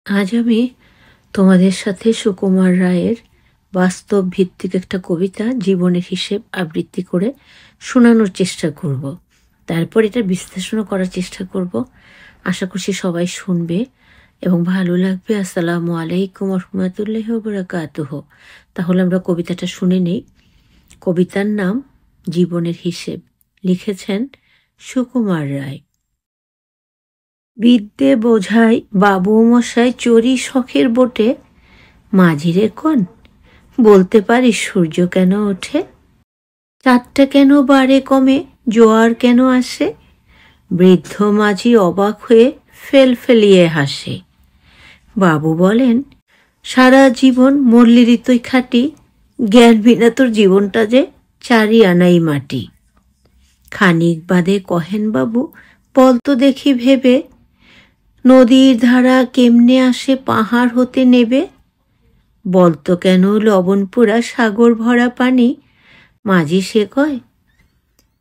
আজ আমি তোমাদের সাথে সুকুমার রায়ের বাস্তব ভিত্তিক একটা কবিতা জীবনের হিসেব আবৃত্তি করে শোনানোর চেষ্টা করব। তারপর এটা বিশ্লেষণ করার চেষ্টা করব। আশা করছি সবাই শুনবে এবং ভালো লাগবে। আসসালামু আলাইকুম রহমতুল্লাহি ওয়া বারাকাতুহু। তাহলে আমরা কবিতাটা শুনে নেই। কবিতার নাম জীবনের হিসেব, লিখেছেন সুকুমার রায়। বিদ্যে বোঝাই বাবু মশাই চড়ি শখের বোটে, মাঝিরে কোন বলতে পারি সূর্য কেন ওঠে, চাঁদটা কেন বাড়ে কমে, জোয়ার কেন আসে, বৃদ্ধ মাঝি অবাক হয়ে ফেলিয়ে হাসে। বাবু বলেন, সারা জীবন মল্লিরই তুই খাটি, জ্ঞান বিনা তোর জীবনটা যে চারি আনাই মাটি। খানিক বাদে কহেন বাবু, বল তো দেখি ভেবে, নদীর ধারা কেমনে আসে পাহাড় হতে নেবে, বলতো কেন লবণ পোড়া সাগর ভরা পানি। মাঝি সে কয়,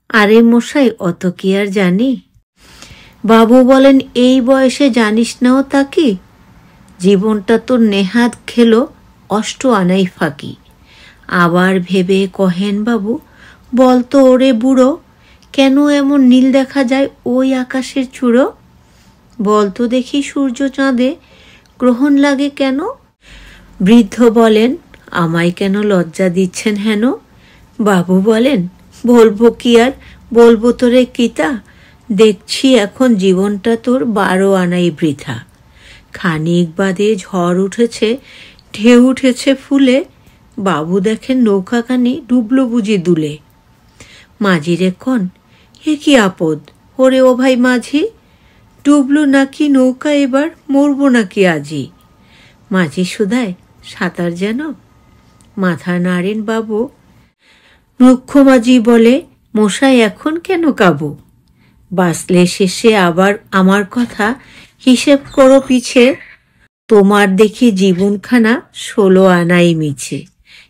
আরে মশাই অত কি আর জানি। বাবু বলেন, এই বয়সে জানিস নাও তাকি, জীবনটা তোর নেহাত খেলো অষ্ট আনাই ফাঁকি। আবার ভেবে কহেন বাবু, বলতো ওরে বুড়ো, কেন এমন নীল দেখা যায় ওই আকাশের চূড়ো, বলতো দেখি সূর্য চাঁদে গ্রহণ লাগে কেন। বৃদ্ধ বলেন, আমায় কেন লজ্জা দিচ্ছেন হেন। বাবু বলেন, বলবো কি আর, বলবো তোরে কিতা, দেখছি এখন জীবনটা তোর 12 আনাই বৃথা। খানিক বাদে ঝড় উঠেছে, ঢেউ উঠেছে ফুলে, বাবু দেখেন নৌকাখানি ডুবলো বুঝি দুলে। মাঝিরে কন, এ কি আপদ, ওরে ও ভাই মাঝি, ডুবলো নাকি নৌকা এবার, মরবো নাকি আজি। মাঝি শুধায়, সাঁতার যেন, মাথা নাড়েন বাবু। মুখ্য মাঝি বলে, মশাই এখন কেন কাবু, বাঁচলে শেষে আবার আমার কথা হিসেব করো পিছে, তোমার দেখি জীবনখানা 16 আনাই মিছে।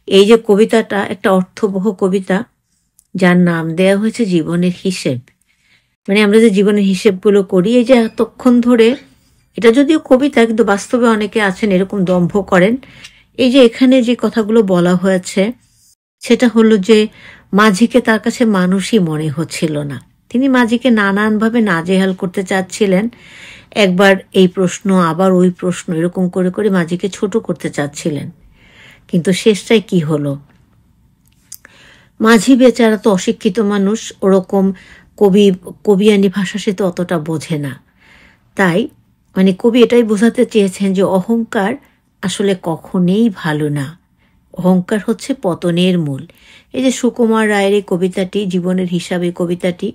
এই যে কবিতাটা একটা অর্থবহ কবিতা, যার নাম দেয়া হয়েছে জীবনের হিসেব। মানে আমরা যে জীবনের হিসেবগুলো করি, এই যে এতক্ষণ ধরে, এটা যদিও কবিতা কিন্তু বাস্তবে অনেকে আছেন এরকম দম্ভ করেন। এই যে এখানে যে কথাগুলো বলা হয়েছে সেটা হলো যে মাঝিকে তার কাছে মানুষই মনে হচ্ছিল না। তিনি মাঝিকে নানানভাবে নাজেহাল করতে চাচ্ছিলেন। একবার এই প্রশ্ন, আবার ওই প্রশ্ন, এরকম করে করে মাঝিকে ছোট করতে চাচ্ছিলেন। কিন্তু শেষটায় কি হলো, মাঝি বেচারা তো অশিক্ষিত মানুষ, ওরকম কবিয়ানি ভাষা সে তো অতটা বোঝে না। তাই মানে কবি এটাই বোঝাতে চেয়েছেন যে অহংকার আসলে কখনোই ভালো না, অহংকার হচ্ছে পতনের মূল। এই যে সুকুমার রায়ের এই কবিতাটি, জীবনের হিসাবে কবিতাটি,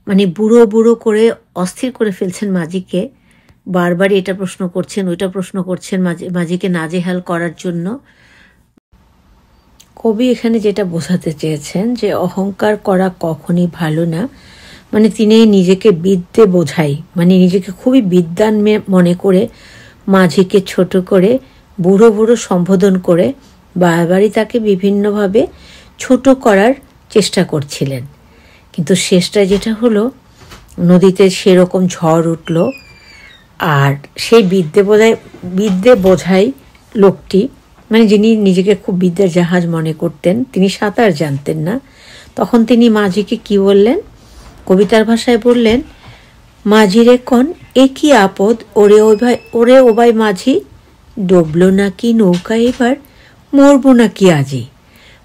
মানে বুড়ো বুড়ো করে অস্থির করে ফেলছেন মাঝিকে, বারবারই এটা প্রশ্ন করছেন ওইটা প্রশ্ন করছেন মাঝিকে নাজেহাল করার জন্য। কবি এখানে যেটা বোঝাতে চেয়েছেন যে অহংকার করা কখনই ভালো না, মানে তিনি নিজেকে বিদ্যে বোঝাই, মানে নিজেকে খুবই বিদ্বান মনে করে মাঝিকে ছোট করে বুড়ো বুড়ো সম্বোধন করে বারবারই তাকে বিভিন্নভাবে ছোট করার চেষ্টা করছিলেন। কিন্তু শেষটা যেটা হলো, নদীতে সেরকম ঝড় উঠল, আর সেই বিদ্যে বোঝাই লোকটি, মানে যিনি নিজেকে খুব বিদ্যার জাহাজ মনে করতেন, তিনি সাঁতার জানতেন না। তখন তিনি মাঝিকে কি বললেন, কবিতার ভাষায় বললেন, মাঝিরে কন এ কি আপদ, ওরে ও ভাই মাঝি, ডুবলো নাকি নৌকা এবার, মরবো নাকি আজি।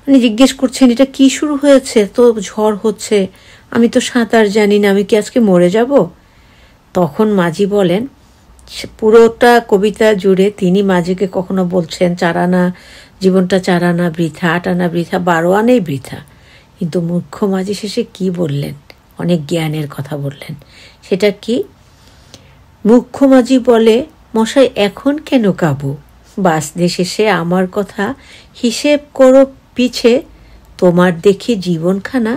মানে জিজ্ঞেস করছেন এটা কি শুরু হয়েছে, তো ঝড় হচ্ছে, আমি তো সাঁতার জানি না, আমি কি আজকে মরে যাব। তখন মাঝি বলেন, পুরোটা কবিতা জুড়ে তিনি মাঝিকে কখনো বলছেন চারানা, জীবনটা 4 আনা বৃথা, 8 আনা বৃথা, 12 আনাই বৃথা। কিন্তু মুখ্য মাঝি শেষে কি বললেন, অনেক জ্ঞানের কথা বললেন। সেটা কি, মুখ্য মাঝি বলে, মশাই এখন কেন কাবু, বাঁচলে শেষে আমার কথা হিসেব করো পিছে, তোমার দেখি জীবনখানা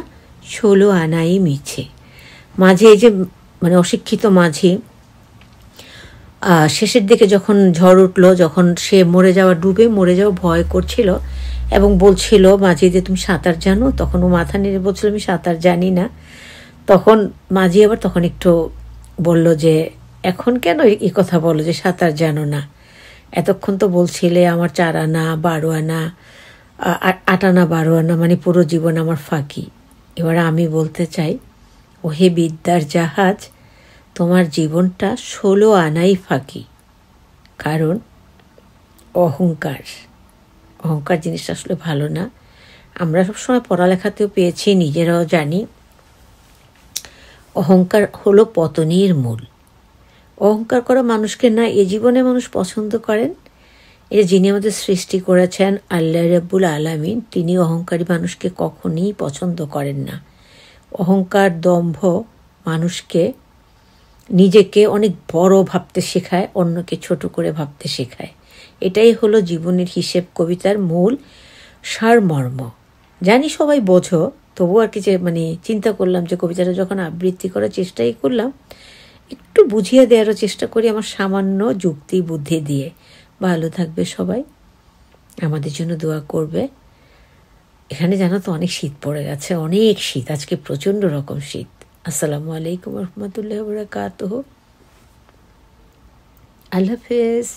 16 আনাই মিছে। মাঝি, এই যে মানে অশিক্ষিত মাঝি, শেষের দিকে যখন ঝড় উঠলো, যখন সে ডুবে মরে যাওয়া ভয় করছিল এবং বলছিল মাঝি যে তুমি সাঁতার জানো, তখন ও মাথা নেড়ে বলছিল আমি সাঁতার জানি না। তখন মাঝি আবার তখন একটু বলল যে এখন কেন এই কথা বলো যে সাঁতার জানো না? এতক্ষণ তো বলছিলে আমার 4 আনা 12 আনা 8 আনা 12 আনা মানে পুরো জীবন আমার ফাঁকি। এবার আমি বলতে চাই, ওহে বিদ্যার জাহাজ, তোমার জীবনটা 16 আনাই ফাঁকি। কারণ অহংকার অহংকার জিনিসটা আসলে ভালো না। আমরা সবসময় পড়ালেখাতেও পেয়েছি, নিজেরাও জানি, অহংকার হলো পতনের মূল। অহংকার করা মানুষকে না এ জীবনে মানুষ পছন্দ করেন। এটা যিনি আমাদের সৃষ্টি করেছেন আল্লাহ রাব্বুল আলামিন, তিনি অহংকারী মানুষকে কখনই পছন্দ করেন না। অহংকার দম্ভ মানুষকে নিজেকে অনেক বড় ভাবতে শেখায়, অন্যকে ছোট করে ভাবতে শেখায়। এটাই হলো জীবনের হিসেব কবিতার মূল সারমর্ম। জানি সবাই বোঝো, তবু আর কি যে চিন্তা করলাম যে কবিতাটা যখন আবৃত্তি করার চেষ্টাই করলাম, একটু বুঝিয়ে দেওয়ারও চেষ্টা করি আমার সামান্য যুক্তি বুদ্ধি দিয়ে। ভালো থাকবে সবাই, আমাদের জন্য দোয়া করবে। এখানে জানো তো অনেক শীত পড়ে গেছে, অনেক শীত, আজকে প্রচণ্ড রকম শীত। আসসালামু আলাইকুম রহমতুল্লাহ বারাকাতুহু। আল্লাহ হাফেজ।